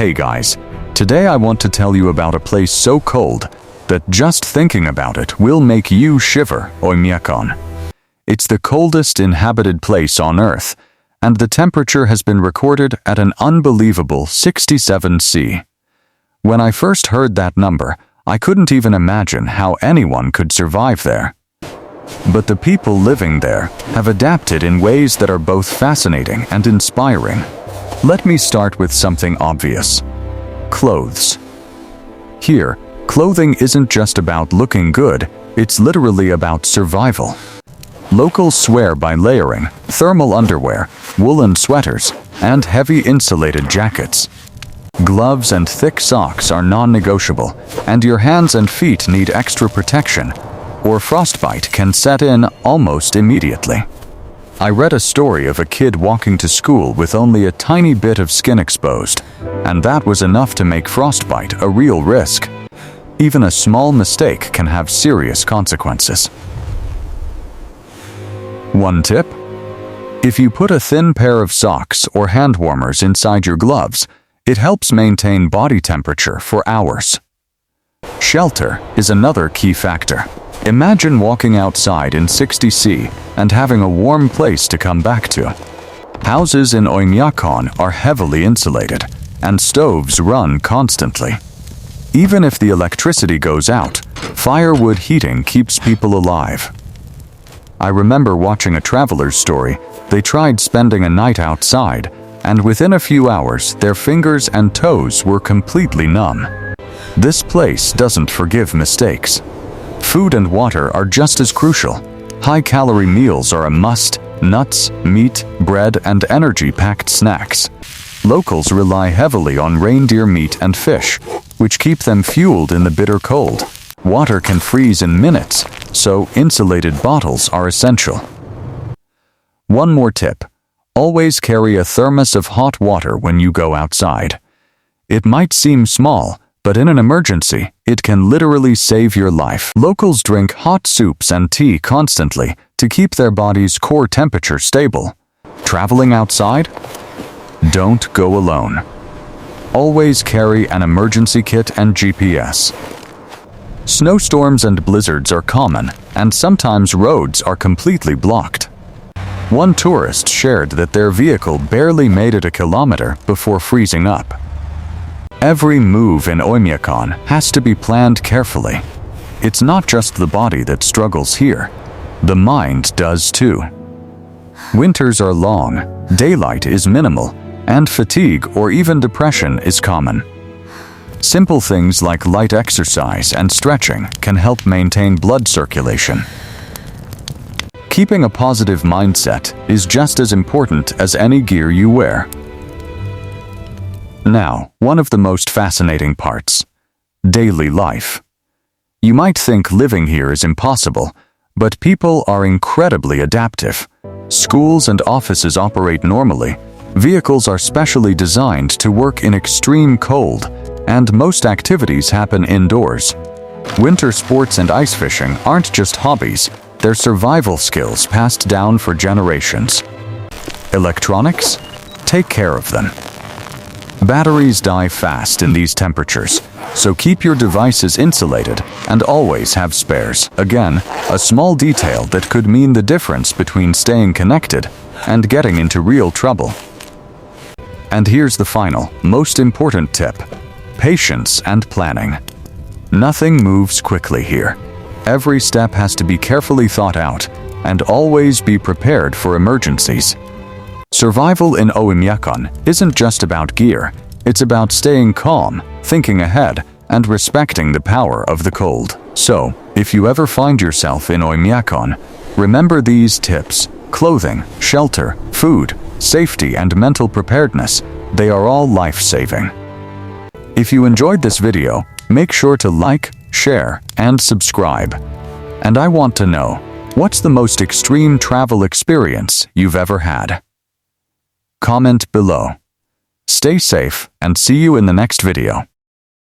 Hey guys, today I want to tell you about a place so cold that just thinking about it will make you shiver, Oymyakon. It's the coldest inhabited place on Earth, and the temperature has been recorded at an unbelievable 67 C. When I first heard that number, I couldn't even imagine how anyone could survive there. But the people living there have adapted in ways that are both fascinating and inspiring. Let me start with something obvious. Clothes. Here, clothing isn't just about looking good, it's literally about survival. Locals swear by layering thermal underwear, woolen sweaters, and heavy insulated jackets. Gloves and thick socks are non-negotiable, and your hands and feet need extra protection, or frostbite can set in almost immediately. I read a story of a kid walking to school with only a tiny bit of skin exposed, and that was enough to make frostbite a real risk. Even a small mistake can have serious consequences. One tip: if you put a thin pair of socks or hand warmers inside your gloves, it helps maintain body temperature for hours. Shelter is another key factor. Imagine walking outside in 60 C and having a warm place to come back to. Houses in Oymyakon are heavily insulated, and stoves run constantly. Even if the electricity goes out, firewood heating keeps people alive. I remember watching a traveler's story. They tried spending a night outside, and within a few hours, their fingers and toes were completely numb. This place doesn't forgive mistakes. Food and water are just as crucial. High-calorie meals are a must: nuts, meat, bread, and energy-packed snacks. Locals rely heavily on reindeer meat and fish, which keep them fueled in the bitter cold. Water can freeze in minutes, so insulated bottles are essential. One more tip: always carry a thermos of hot water when you go outside. It might seem small, but in an emergency, it can literally save your life. Locals drink hot soups and tea constantly to keep their body's core temperature stable. Traveling outside? Don't go alone. Always carry an emergency kit and GPS. Snowstorms and blizzards are common, and sometimes roads are completely blocked. One tourist shared that their vehicle barely made it a kilometer before freezing up. Every move in Oymyakon has to be planned carefully. It's not just the body that struggles here. The mind does too. Winters are long, daylight is minimal, and fatigue or even depression is common. Simple things like light exercise and stretching can help maintain blood circulation. Keeping a positive mindset is just as important as any gear you wear. Now, one of the most fascinating parts: daily life. You might think living here is impossible, but people are incredibly adaptive. Schools and offices operate normally, vehicles are specially designed to work in extreme cold, and most activities happen indoors. Winter sports and ice fishing aren't just hobbies, they're survival skills passed down for generations. Electronics? Take care of them. Batteries die fast in these temperatures, so keep your devices insulated and always have spares. Again, a small detail that could mean the difference between staying connected and getting into real trouble. And here's the final, most important tip: patience and planning. Nothing moves quickly here. Every step has to be carefully thought out, and always be prepared for emergencies. Survival in Oymyakon isn't just about gear, it's about staying calm, thinking ahead, and respecting the power of the cold. So, if you ever find yourself in Oymyakon, remember these tips: clothing, shelter, food, safety, and mental preparedness. They are all life-saving. If you enjoyed this video, make sure to like, share, and subscribe. And I want to know, what's the most extreme travel experience you've ever had? Comment below. Stay safe and see you in the next video.